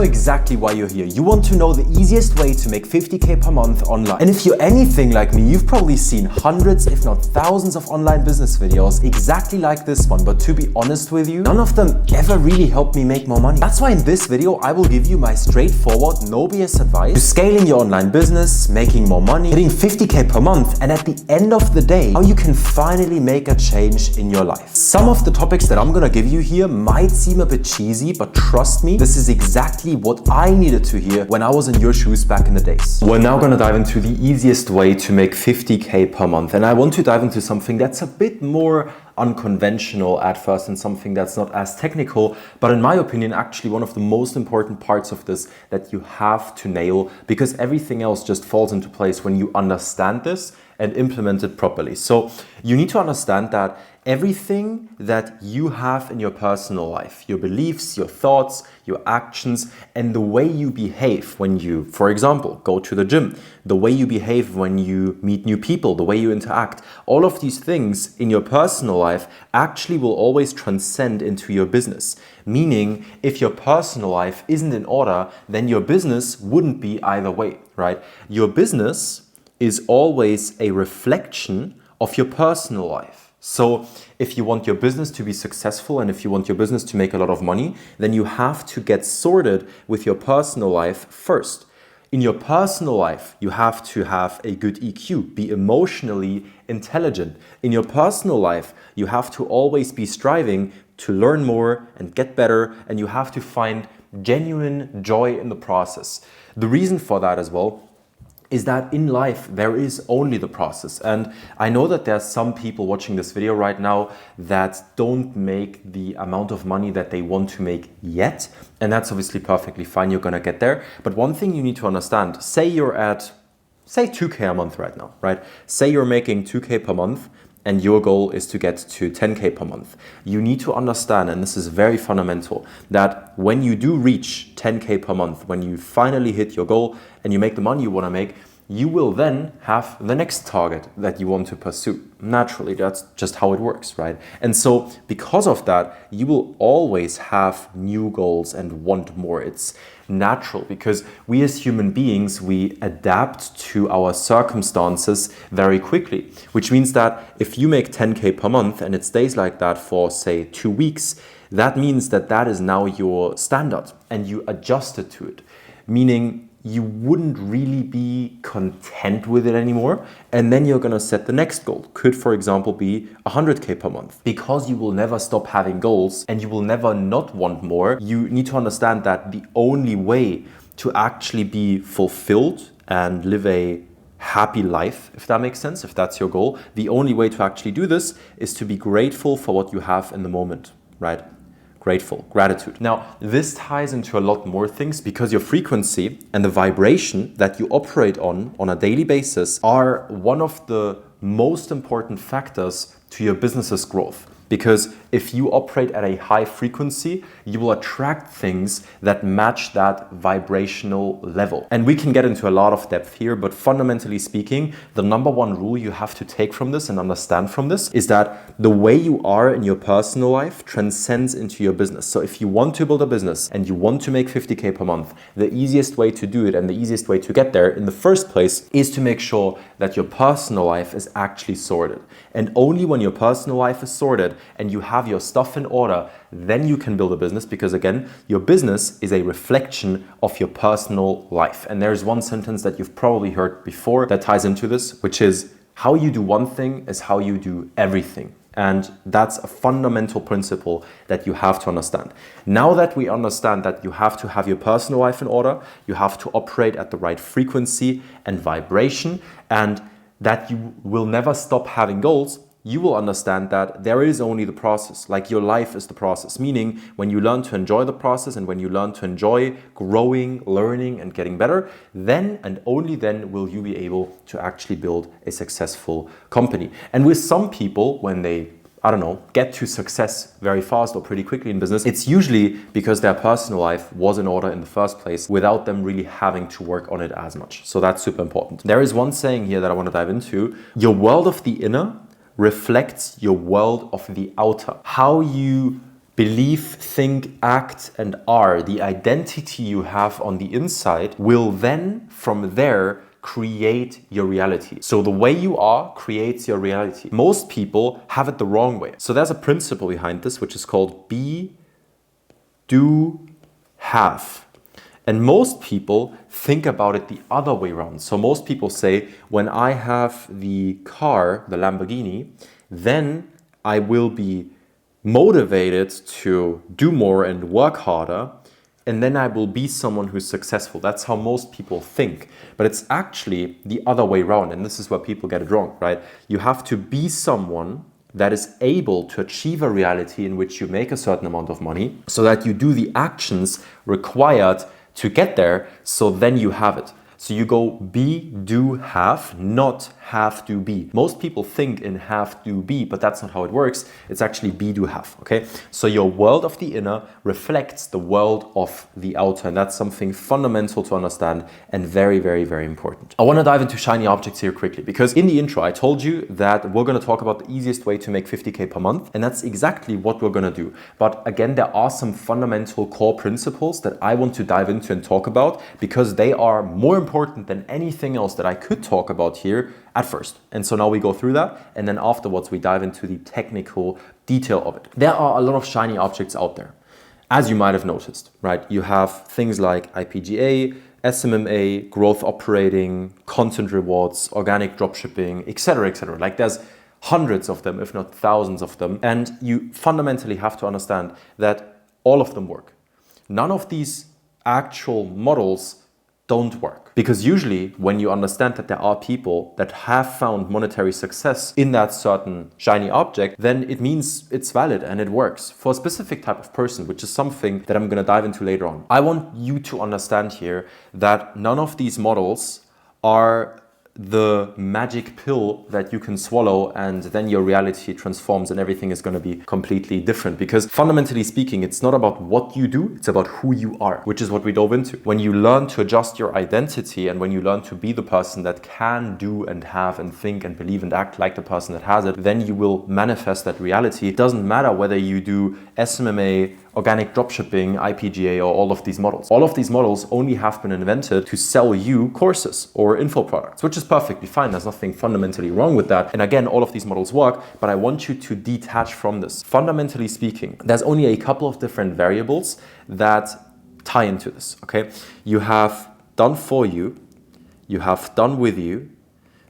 exactly why you're here. You want to know the easiest way to make 50K per month online. And if you're anything like me, you've probably seen hundreds, if not thousands of online business videos exactly like this one. But to be honest with you, none of them ever really helped me make more money. That's why in this video, I will give you my straightforward, no BS advice to scaling your online business, making more money, hitting 50K per month, and at the end of the day, how you can finally make a change in your life. Some of the topics that I'm gonna give you here might seem a bit cheesy, but trust me, this is exactly what I needed to hear when I was in your shoes back in the days. We're now gonna dive into the easiest way to make 50K per month, and I want to dive into something that's a bit more unconventional at first and something that's not as technical, but in my opinion, actually one of the most important parts of this that you have to nail, because everything else just falls into place when you understand this and implement it properly. So you need to understand that everything that you have in your personal life, your beliefs, your thoughts, your actions, and the way you behave when you, for example, go to the gym, the way you behave when you meet new people, the way you interact, all of these things in your personal life actually will always transcend into your business. Meaning, if your personal life isn't in order, then your business wouldn't be either way, right? Your business is always a reflection of your personal life. So if you want your business to be successful and if you want your business to make a lot of money, then you have to get sorted with your personal life first. In your personal life, you have to have a good EQ, be emotionally intelligent. In your personal life, you have to always be striving to learn more and get better, and you have to find genuine joy in the process. The reason for that as well is that in life, there is only the process. And I know that there are some people watching this video right now that don't make the amount of money that they want to make yet. And that's obviously perfectly fine. You're gonna get there. But one thing you need to understand, say you're at, say 2K a month right now, right? Say you're making 2K per month and your goal is to get to 10K per month. You need to understand, and this is very fundamental, that when you do reach 10K per month, when you finally hit your goal and you make the money you wanna make, you will then have the next target that you want to pursue. Naturally, that's just how it works, right? And so because of that, you will always have new goals and want more. It's natural because we as human beings, we adapt to our circumstances very quickly, which means that if you make 10K per month and it stays like that for say 2 weeks, that means that that is now your standard and you adjusted to it, meaning you wouldn't really be content with it anymore. And then you're gonna set the next goal. Could, for example, be 100K per month. Because you will never stop having goals and you will never not want more, you need to understand that the only way to actually be fulfilled and live a happy life, if that makes sense, if that's your goal, the only way to actually do this is to be grateful for what you have in the moment, right? Grateful, gratitude. Now, this ties into a lot more things because your frequency and the vibration that you operate on a daily basis are one of the most important factors to your business's growth. Because if you operate at a high frequency, you will attract things that match that vibrational level. And we can get into a lot of depth here, but fundamentally speaking, the number one rule you have to take from this and understand from this is that the way you are in your personal life transcends into your business. So if you want to build a business and you want to make 50K per month, the easiest way to do it and the easiest way to get there in the first place is to make sure that your personal life is actually sorted. And only when your personal life is sorted and you have your stuff in order, then you can build a business, because again, your business is a reflection of your personal life. And there's one sentence that you've probably heard before that ties into this, which is how you do one thing is how you do everything. And that's a fundamental principle that you have to understand. Now that we understand that you have to have your personal life in order, you have to operate at the right frequency and vibration, and that you will never stop having goals, you will understand that there is only the process. Like your life is the process, meaning when you learn to enjoy the process and when you learn to enjoy growing, learning, and getting better, then and only then will you be able to actually build a successful company. And with some people, when they get to success very fast or pretty quickly in business, it's usually because their personal life was in order in the first place without them really having to work on it as much. So that's super important. There is one saying here that I want to dive into. Your world of the inner reflects your world of the outer. How you believe, think, act, and are, the identity you have on the inside, will then from there create your reality. So the way you are creates your reality. Most people have it the wrong way. So there's a principle behind this, which is called be, do, have. And most people think about it the other way around. So most people say, when I have the car, the Lamborghini, then I will be motivated to do more and work harder, and then I will be someone who's successful. That's how most people think. But it's actually the other way around, and this is where people get it wrong, right? You have to be someone that is able to achieve a reality in which you make a certain amount of money, so that you do the actions required to get there, so then you have it. So you go be, do, have, not have, do, be. Most people think in have, do, be, but that's not how it works. It's actually be, do, have, okay? So your world of the inner reflects the world of the outer, and that's something fundamental to understand and very, very, very important. I want to dive into shiny objects here quickly, because in the intro, I told you that we're going to talk about the easiest way to make 50K per month, and that's exactly what we're going to do. But again, there are some fundamental core principles that I want to dive into and talk about, because they are more important than anything else that I could talk about here at first. And so now we go through that, and then afterwards we dive into the technical detail of it. There are a lot of shiny objects out there, as you might have noticed, right? You have things like IPGA, SMMA, growth operating, content rewards, organic dropshipping, etc., etc. Like there's hundreds of them, if not thousands of them. And you fundamentally have to understand that all of them work. None of these actual models don't work. Because usually when you understand that there are people that have found monetary success in that certain shiny object, then it means it's valid and it works for a specific type of person, which is something that I'm going to dive into later on. I want you to understand here that none of these models are the magic pill that you can swallow and then your reality transforms and everything is going to be completely different. Because fundamentally speaking, it's not about what you do, it's about who you are, which is what we dove into. When you learn to adjust your identity and when you learn to be the person that can do and have and think and believe and act like the person that has it, then you will manifest that reality. It doesn't matter whether you do SMMA, organic dropshipping, IPGA, or all of these models. All of these models only have been invented to sell you courses or info products, which is perfectly fine. There's nothing fundamentally wrong with that. And again, all of these models work, but I want you to detach from this. Fundamentally speaking, there's only a couple of different variables that tie into this, okay? You have done for you, you have done with you,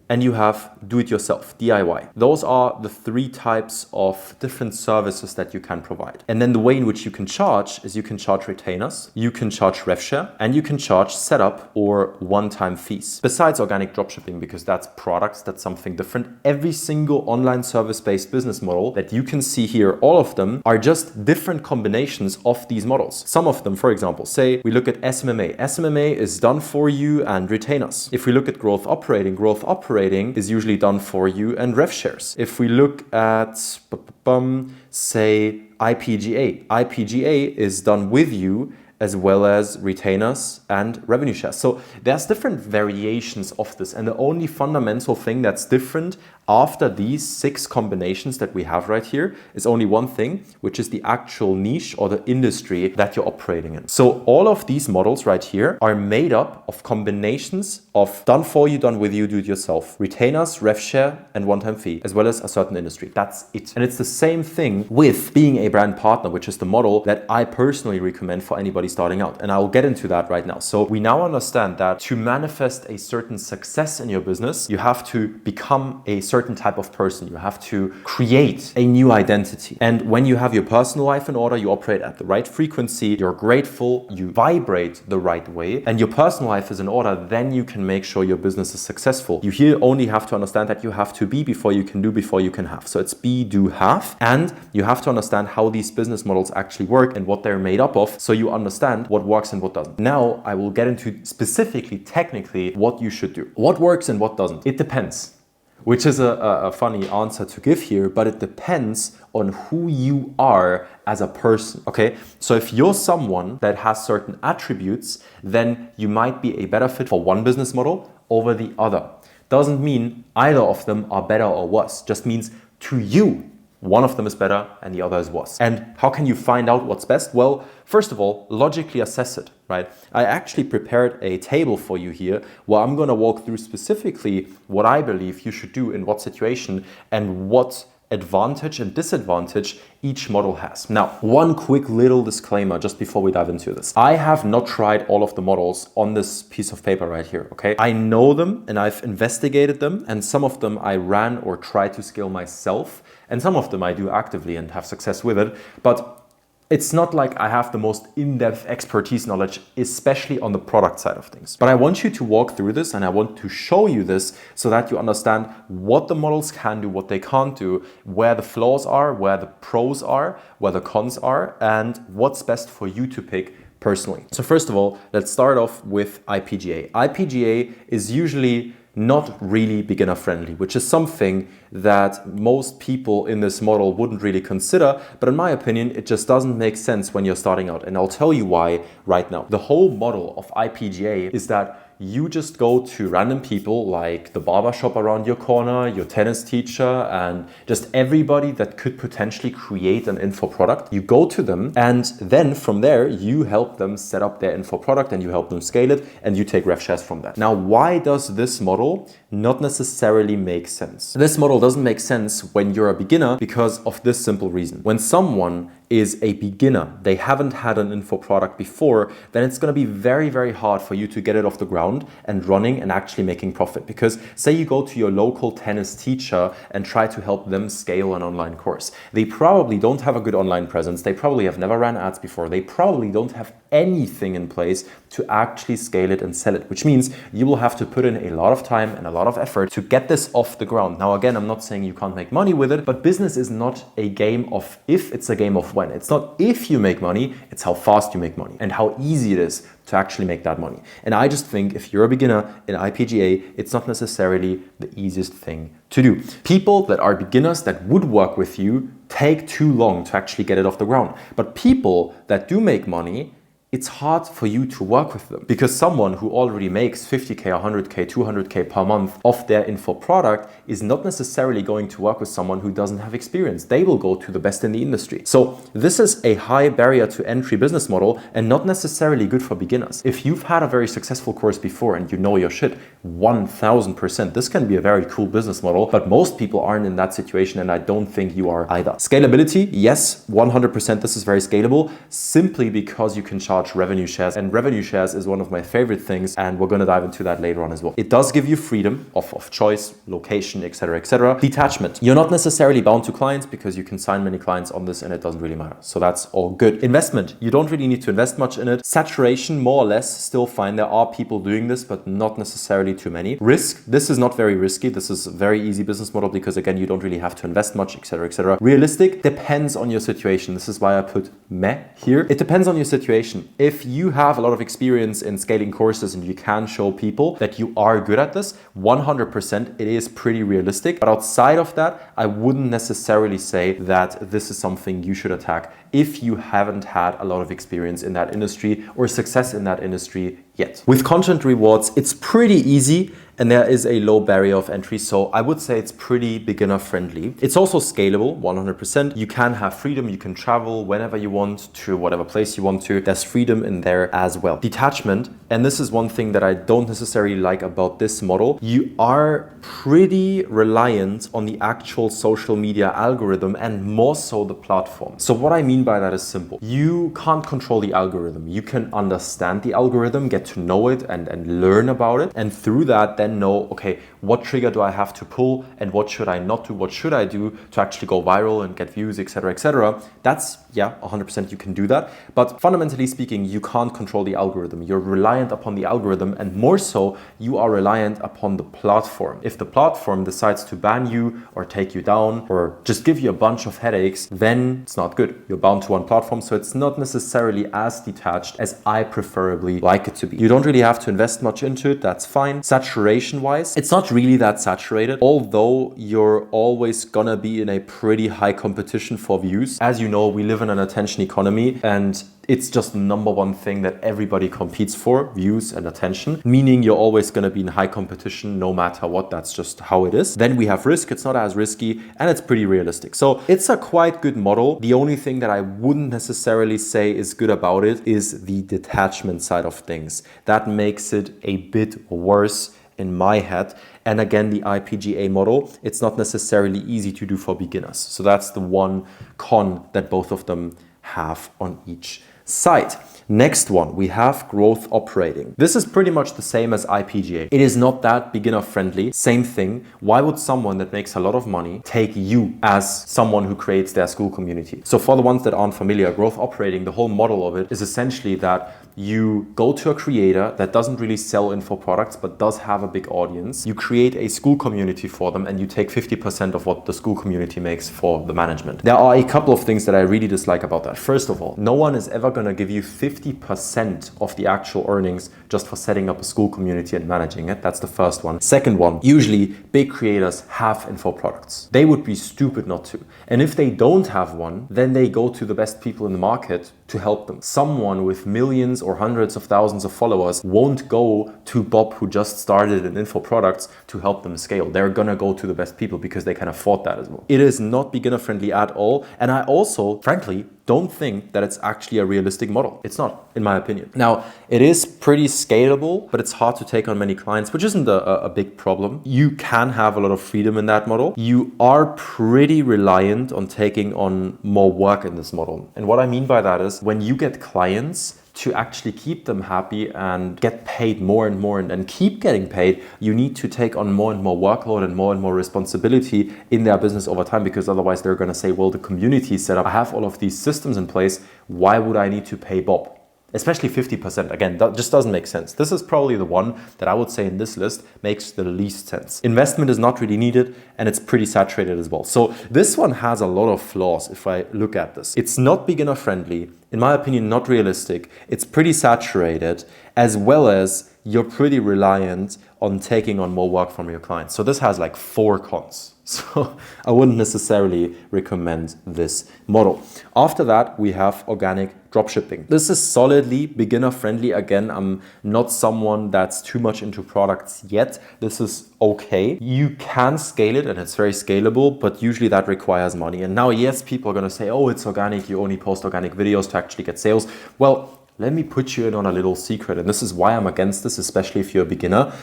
and you have do it yourself, DIY. Those are the three types of different services that you can provide. And then the way in which you can charge is you can charge retainers, you can charge rev share, and you can charge setup or one-time fees. Besides organic dropshipping, because that's products, that's something different. Every single online service-based business model that you can see here, all of them are just different combinations of these models. Some of them, for example, say we look at SMMA. SMMA is done for you and retainers. If we look at growth operating is usually done for you and rev shares. If we look at, say, IPGA is done with you as well as retainers and revenue shares. So there's different variations of this, and the only fundamental thing that's different after these 6 combinations that we have right here is only one thing, which is the actual niche or the industry that you're operating in. So all of these models right here are made up of combinations of done for you, done with you, do it yourself, retainers, rev share, and one-time fee, as well as a certain industry. That's it. And it's the same thing with being a brand partner, which is the model that I personally recommend for anybody starting out. And I will get into that right now. So we now understand that to manifest a certain success in your business, you have to become a certain type of person. You have to create a new identity. And when you have your personal life in order, you operate at the right frequency, you're grateful, you vibrate the right way, and your personal life is in order, then you can make sure your business is successful. You here only have to understand that you have to be before you can do, before you can have. So it's be, do, have. And you have to understand how these business models actually work and what they're made up of, so you understand what works and what doesn't. Now I will get into specifically, technically, what you should do. What works and what doesn't. It depends. Which is a funny answer to give here, but it depends on who you are as a person, okay? So if you're someone that has certain attributes, then you might be a better fit for one business model over the other. Doesn't mean either of them are better or worse, just means to you, one of them is better and the other is worse. And how can you find out what's best? Well, first of all, logically assess it, right? I actually prepared a table for you here where I'm going to walk through specifically what I believe you should do in what situation and what advantage and disadvantage each model has. Now, one quick little disclaimer just before we dive into this. I have not tried all of the models on this piece of paper right here, okay? I know them and I've investigated them, and some of them I ran or tried to scale myself, and some of them I do actively and have success with it, but it's not like I have the most in-depth expertise knowledge, especially on the product side of things. But I want you to walk through this and I want to show you this so that you understand what the models can do, what they can't do, where the flaws are, where the pros are, where the cons are, and what's best for you to pick personally. So first of all, let's start off with IPGA. IPGA is usually not really beginner friendly, which is something that most people in this model wouldn't really consider. But in my opinion, it just doesn't make sense when you're starting out. And I'll tell you why right now. The whole model of IPGA is that you just go to random people like the barber shop around your corner, your tennis teacher, and just everybody that could potentially create an info product. You go to them, and then from there, you help them set up their info product and you help them scale it, and you take rev shares from that. Now, why does this model not necessarily make sense? This model doesn't make sense when you're a beginner because of this simple reason. When someone is a beginner, they haven't had an info product before, then it's going to be very, very hard for you to get it off the ground and running and actually making profit. Because say you go to your local tennis teacher and try to help them scale an online course. They probably don't have a good online presence. They probably have never ran ads before. They probably don't have anything in place to actually scale it and sell it, which means you will have to put in a lot of time and a lot of effort to get this off the ground. Now, again, I'm not saying you can't make money with it, but business is not a game of if, it's a game of when. It's not if you make money, it's how fast you make money and how easy it is to actually make that money. And I just think if you're a beginner in IPGA, it's not necessarily the easiest thing to do. People that are beginners that would work with you take too long to actually get it off the ground. But people that do make money, it's hard for you to work with them because someone who already makes 50K, 100K, 200K per month off their info product is not necessarily going to work with someone who doesn't have experience. They will go to the best in the industry. So this is a high barrier to entry business model and not necessarily good for beginners. If you've had a very successful course before and you know your shit, 1000%, this can be a very cool business model, but most people aren't in that situation and I don't think you are either. Scalability, yes, 100%, this is very scalable simply because you can charge revenue shares, and revenue shares is one of my favorite things, and we're going to dive into that later on as well. It does give you freedom of choice, location, etc., etc. Detachment. You're not necessarily bound to clients because you can sign many clients on this and it doesn't really matter. So that's all good. Investment. You don't really need to invest much in it. Saturation, more or less, still fine. There are people doing this, but not necessarily too many. Risk. This is not very risky. This is a very easy business model because again, you don't really have to invest much, etc., etc. Realistic. Depends on your situation. This is why I put meh here. It depends on your situation. If you have a lot of experience in scaling courses and you can show people that you are good at this, 100% it is pretty realistic. But outside of that, I wouldn't necessarily say that this is something you should attack if you haven't had a lot of experience in that industry or success in that industry yet. With content rewards, it's pretty easy and there is a low barrier of entry. So I would say it's pretty beginner friendly. It's also scalable, 100%. You can have freedom. You can travel whenever you want to whatever place you want to. There's freedom in there as well. Detachment. And this is one thing that I don't necessarily like about this model. You are pretty reliant on the actual social media algorithm and more so the platform. So what I mean by that is simple. You can't control the algorithm. You can understand the algorithm, get to know it and learn about it. And through that, then know, okay, what trigger do I have to pull and what should I not do? What should I do to actually go viral and get views, etc., etc. That's, yeah, 100% you can do that. But fundamentally speaking, you can't control the algorithm. You're reliant upon the algorithm and more so, you are reliant upon the platform. If the platform decides to ban you or take you down or just give you a bunch of headaches, then it's not good. You're bound to one platform, so it's not necessarily as detached as I preferably like it to be. You don't really have to invest much into it, that's fine. Saturation wise, it's not really that saturated, although you're always gonna be in a pretty high competition for views. As you know, we live in an attention economy and it's just number one thing that everybody competes for, views and attention, meaning you're always going to be in high competition no matter what. That's just how it is. Then we have risk. It's not as risky and it's pretty realistic. So it's a quite good model. The only thing that I wouldn't necessarily say is good about it is the detachment side of things. That makes it a bit worse in my head. And again, the IPGA model, it's not necessarily easy to do for beginners. So that's the one con that both of them have on each side. Next one, we have growth operating. This is pretty much the same as IPGA. It is not that beginner friendly. Same thing. Why would someone that makes a lot of money take you as someone who creates their school community? So for the ones that aren't familiar, growth operating, the whole model of it is essentially that you go to a creator that doesn't really sell info products but does have a big audience. You create a school community for them and you take 50% of what the school community makes for the management. There are a couple of things that I really dislike about that. First of all, no one is ever going to give you 50% of the actual earnings just for setting up a school community and managing it. That's the first one. Second one, usually big creators have info products. They would be stupid not to. And if they don't have one, then they go to the best people in the market to help them. Someone with millions or hundreds of thousands of followers won't go to Bob, who just started in info products, to help them scale. They're gonna go to the best people because they can afford that as well. It is not beginner friendly at all. And I also, frankly, don't think that it's actually a realistic model. It's not, in my opinion. Now, it is pretty scalable, but it's hard to take on many clients, which isn't a big problem. You can have a lot of freedom in that model. You are pretty reliant on taking on more work in this model. And what I mean by that is when you get clients, to actually keep them happy and get paid more and more and keep getting paid, you need to take on more and more workload and more responsibility in their business over time, because otherwise they're going to say, well, the community is set up, I have all of these systems in place, why would I need to pay Bob? Especially 50%. Again, that just doesn't make sense. This is probably the one that I would say in this list makes the least sense. Investment is not really needed and it's pretty saturated as well. So this one has a lot of flaws if I look at this. It's not beginner friendly, in my opinion, not realistic. It's pretty saturated, as well as you're pretty reliant on taking on more work from your clients. So this has like 4 cons. So I wouldn't necessarily recommend this model. After that, we have organic dropshipping. This is solidly beginner friendly. Again, I'm not someone that's too much into products yet. This is okay. You can scale it and it's very scalable, but usually that requires money. And now, yes, people are going to say, oh, it's organic. You only post organic videos to actually get sales. Well, let me put you in on a little secret. And this is why I'm against this, especially if you're a beginner.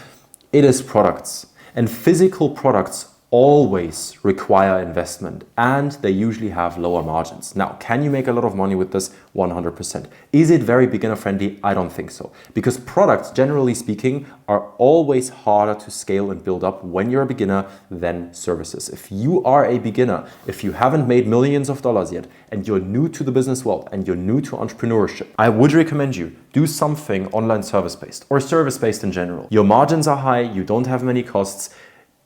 It is products, and physical products always require investment, and they usually have lower margins. Now, can you make a lot of money with this? 100%. Is it very beginner friendly? I don't think so, because products, generally speaking, are always harder to scale and build up when you're a beginner than services. If you are a beginner, if you haven't made millions of dollars yet, and you're new to the business world and you're new to entrepreneurship, I would recommend you do something online service-based or service-based in general. Your margins are high, you don't have many costs.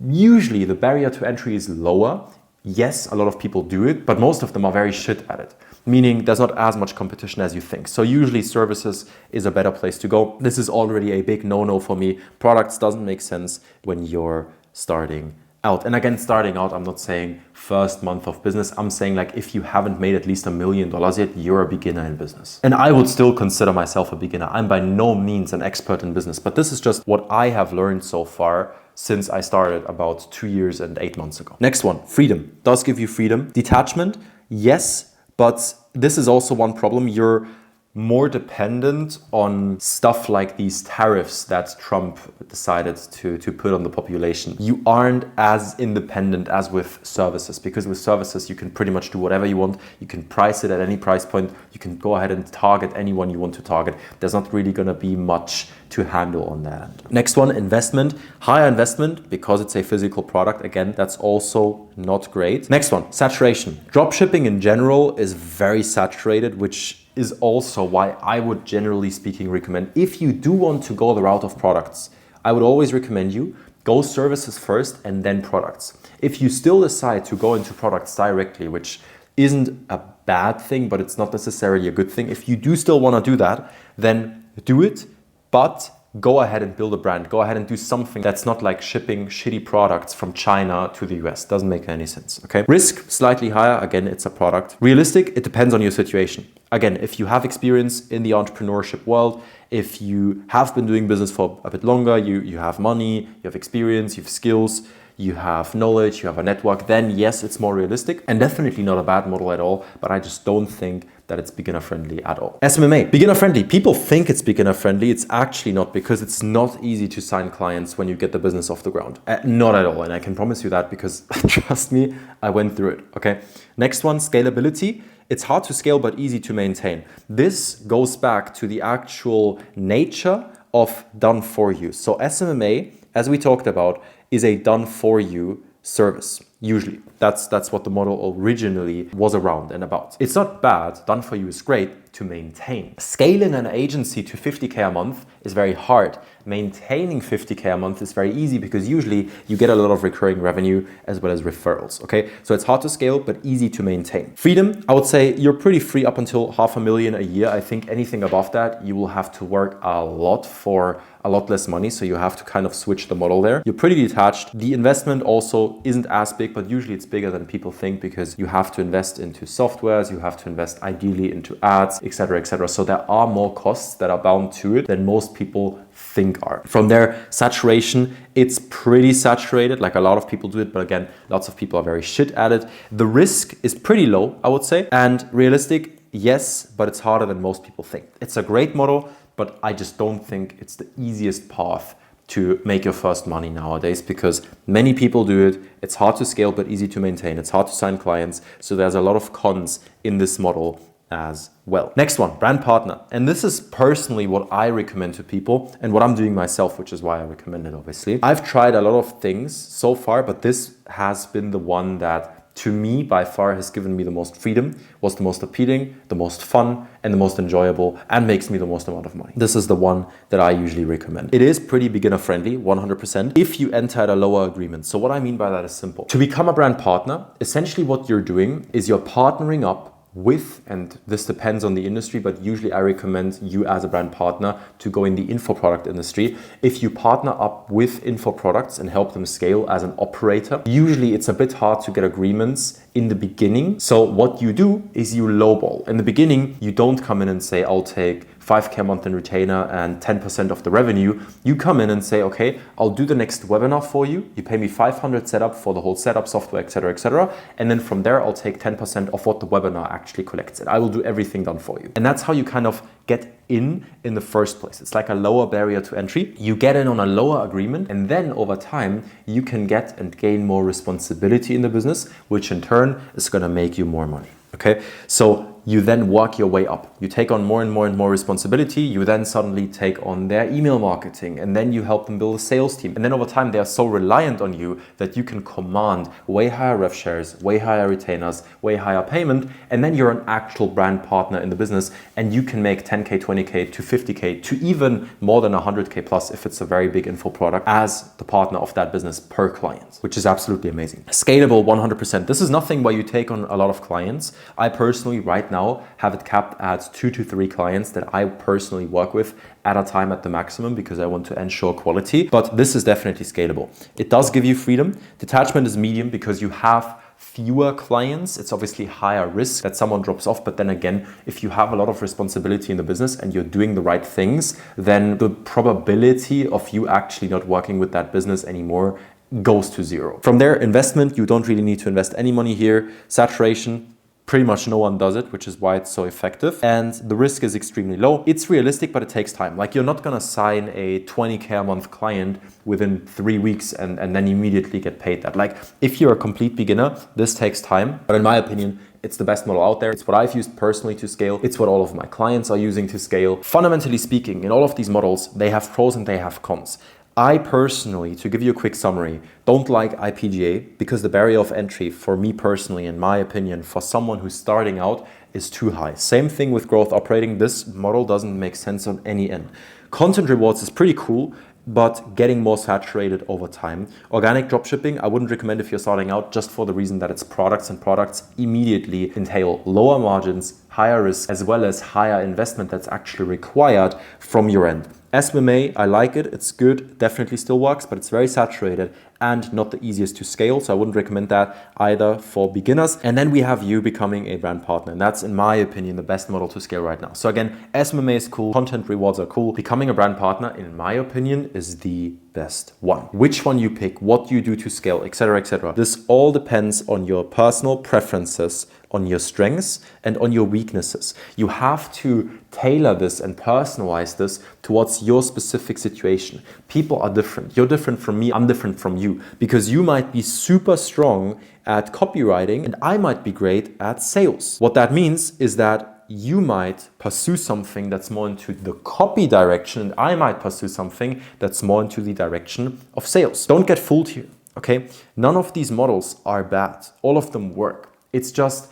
Usually the barrier to entry is lower. Yes, a lot of people do it, but most of them are very shit at it, meaning there's not as much competition as you think. So usually services is a better place to go. This is already a big no-no for me. Products doesn't make sense when you're starting out. And again, starting out, I'm not saying first month of business. I'm saying like if you haven't made at least $1 million yet, you're a beginner in business. And I would still consider myself a beginner. I'm by no means an expert in business, but this is just what I have learned so far since I started about 2 years and 8 months ago. Next one, freedom. Does give you freedom. Detachment, yes, but this is also one problem. You're more dependent on stuff like these tariffs that Trump decided to put on the population. You aren't as independent as with services, because with services you can pretty much do whatever you want. You can price it at any price point. You can go ahead and target anyone you want to target. There's not really going to be much to handle on that end. Next one, investment. Higher investment because it's a physical product. Again, that's also not great. Next one, saturation. Dropshipping in general is very saturated, which is also why I would generally speaking recommend, if you do want to go the route of products, I would always recommend you go services first and then products. If you still decide to go into products directly, which isn't a bad thing, but it's not necessarily a good thing. If you do still want to do that, then do it, but go ahead and build a brand. Go ahead and do something that's not like shipping shitty products from China to the US. Doesn't make any sense, okay? Risk, slightly higher. Again, it's a product. Realistic, it depends on your situation. Again, if you have experience in the entrepreneurship world, if you have been doing business for a bit longer, you have money, you have experience, you have skills, you have knowledge, you have a network, then yes, it's more realistic and definitely not a bad model at all, but I just don't think that it's beginner friendly at all. SMMA, beginner friendly. People think it's beginner friendly. It's actually not, because it's not easy to sign clients when you get the business off the ground. Not at all. And I can promise you that because trust me, I went through it. Okay. Next one, scalability. It's hard to scale, but easy to maintain. This goes back to the actual nature of done for you. So SMMA, as we talked about, is a done for you service. Usually that's what the model originally was around and about. It's not bad. Done for you is great to maintain. Scaling an agency to 50K a month is very hard. Maintaining 50K a month is very easy because usually you get a lot of recurring revenue as well as referrals. Okay, so it's hard to scale but easy to maintain. Freedom, I would say you're pretty free up until $500,000 a year. I think anything above that you will have to work a lot for a lot less money, so you have to kind of switch the model there. You're pretty detached. The investment also isn't as big, but usually it's bigger than people think because you have to invest into softwares, you have to invest ideally into ads, etc., etc. So there are more costs that are bound to it than most people think are. From there, saturation, it's pretty saturated, like a lot of people do it, but again, lots of people are very shit at it. The risk is pretty low, I would say, and realistic, yes, but it's harder than most people think. It's a great model, but I just don't think it's the easiest path to make your first money nowadays because many people do it. It's hard to scale, but easy to maintain. It's hard to sign clients. So there's a lot of cons in this model as well. Next one, brand partner. And this is personally what I recommend to people and what I'm doing myself, which is why I recommend it, obviously. I've tried a lot of things so far, but this has been the one that to me, by far, has given me the most freedom, was the most appealing, the most fun, and the most enjoyable, and makes me the most amount of money. This is the one that I usually recommend. It is pretty beginner friendly, 100%, if you enter at a lower agreement. So what I mean by that is simple. To become a brand partner, essentially what you're doing is you're partnering up with, and this depends on the industry, but usually I recommend you as a brand partner to go in the info product industry. If you partner up with info products and help them scale as an operator, usually it's a bit hard to get agreements in the beginning. So what you do is you lowball. In the beginning, you don't come in and say, I'll take 5K a month in retainer and 10% of the revenue. You come in and say, okay, I'll do the next webinar for you. You pay me 500 setup for the whole setup, software, etc., etc. And then from there, I'll take 10% of what the webinar actually collects. And I will do everything done for you. And that's how you kind of get in the first place. It's like a lower barrier to entry. You get in on a lower agreement, and then over time, you can get and gain more responsibility in the business, which in turn is going to make you more money. Okay, so you then work your way up. You take on more and more and more responsibility. You then suddenly take on their email marketing, and then you help them build a sales team. And then over time, they are so reliant on you that you can command way higher rev shares, way higher retainers, way higher payment. And then you're an actual brand partner in the business, and you can make 10K, 20K to 50K to even more than 100K plus if it's a very big info product as the partner of that business per client, which is absolutely amazing. Scalable 100%. This is nothing where you take on a lot of clients. I personally right now have it capped at 2 to 3 clients that I personally work with at a time at the maximum because I want to ensure quality, but this is definitely scalable. It does give you freedom. Detachment is medium because you have fewer clients. It's obviously higher risk that someone drops off, but then again, if you have a lot of responsibility in the business and you're doing the right things, then the probability of you actually not working with that business anymore goes to zero. From there, investment, you don't really need to invest any money here. Saturation, pretty much no one does it, which is why it's so effective. And the risk is extremely low. It's realistic, but it takes time. Like you're not gonna sign a 20K a month client within 3 weeks and then immediately get paid that. Like if you're a complete beginner, this takes time. But in my opinion, it's the best model out there. It's what I've used personally to scale. It's what all of my clients are using to scale. Fundamentally speaking, in all of these models, they have pros and they have cons. I personally, to give you a quick summary, don't like IPGA because the barrier of entry for me personally, in my opinion, for someone who's starting out is too high. Same thing with growth operating. This model doesn't make sense on any end. Content rewards is pretty cool, but getting more saturated over time. Organic dropshipping, I wouldn't recommend if you're starting out just for the reason that it's products, and products immediately entail lower margins, higher risk, as well as higher investment that's actually required from your end. SMMA, I like it. It's good. Definitely still works, but it's very saturated and not the easiest to scale. So I wouldn't recommend that either for beginners. And then we have you becoming a brand partner. And that's, in my opinion, the best model to scale right now. So again, SMMA is cool. Content rewards are cool. Becoming a brand partner, in my opinion, is the best one. Which one you pick, what you do to scale, etc., etc. This all depends on your personal preferences, on your strengths and on your weaknesses. You have to tailor this and personalize this towards your specific situation. People are different. You're different from me, I'm different from you, because you might be super strong at copywriting and I might be great at sales. What that means is that you might pursue something that's more into the copy direction and I might pursue something that's more into the direction of sales. Don't get fooled here, okay? None of these models are bad. All of them work. It's just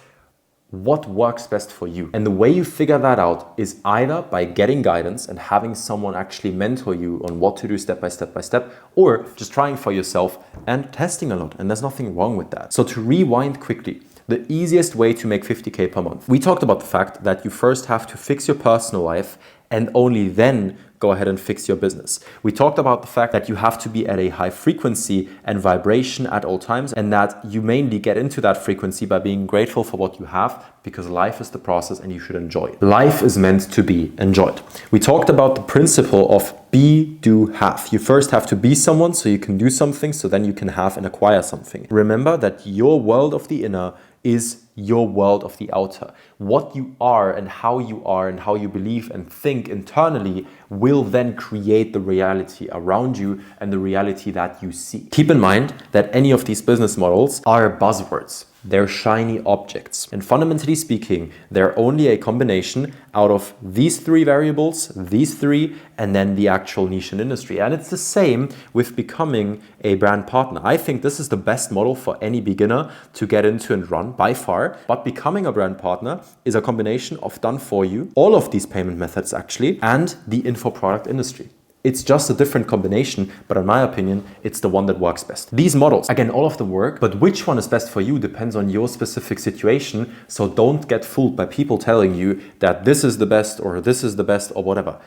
what works best for you. And the way you figure that out is either by getting guidance and having someone actually mentor you on what to do step by step, or just trying for yourself and testing a lot. And there's nothing wrong with that. So to rewind quickly, the easiest way to make 50K per month. We talked about the fact that you first have to fix your personal life and only then go ahead and fix your business. We talked about the fact that you have to be at a high frequency and vibration at all times, and that you mainly get into that frequency by being grateful for what you have, because life is the process and you should enjoy it. Life is meant to be enjoyed. We talked about the principle of be, do, have. You first have to be someone so you can do something, so then you can have and acquire something. Remember that your world of the inner is your world of the outer. What you are and how you believe and think internally will then create the reality around you and the reality that you see. Keep in mind that any of these business models are buzzwords. They're shiny objects. And fundamentally speaking, they're only a combination out of these three variables, these three, and then the actual niche and industry. And it's the same with becoming a brand partner. I think this is the best model for any beginner to get into and run by far. But becoming a brand partner is a combination of done for you, all of these payment methods actually, and the info product industry. It's just a different combination, but in my opinion, it's the one that works best. These models, again, all of them work, but which one is best for you depends on your specific situation. So don't get fooled by people telling you that this is the best or this is the best or whatever.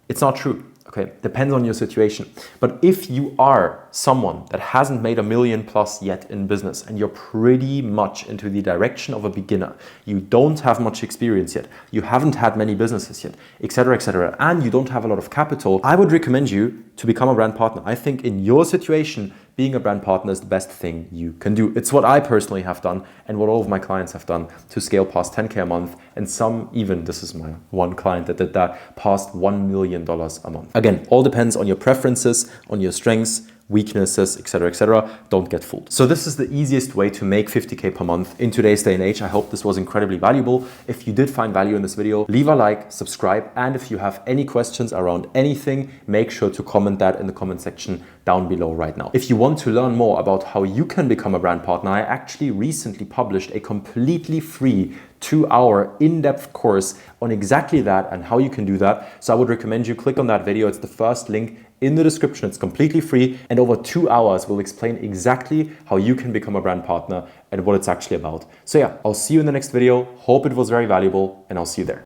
It's not true. Okay, depends on your situation. But if you are someone that hasn't made $1 million+ yet in business and you're pretty much into the direction of a beginner, you don't have much experience yet, you haven't had many businesses yet, etc., and you don't have a lot of capital, I would recommend you to become a brand partner. I think in your situation, being a brand partner is the best thing you can do. It's what I personally have done and what all of my clients have done to scale past 10K a month, and some even, this is my one client that did that, past $1 million a month. Again, all depends on your preferences, on your strengths, weaknesses, etc. Don't get fooled. So this is the easiest way to make 50K per month in today's day and age. I hope this was incredibly valuable. If you did find value in this video, leave a like, subscribe, and if you have any questions around anything, make sure to comment that in the comment section down below right now. If you want to learn more about how you can become a brand partner, I actually recently published a completely free 2-hour in-depth course on exactly that and how you can do that. So I would recommend you click on that video. It's the first link in the description. It's completely free, and over 2 hours will explain exactly how you can become a brand partner and what it's actually about. So yeah, I'll see you in the next video. Hope it was very valuable, and I'll see you there.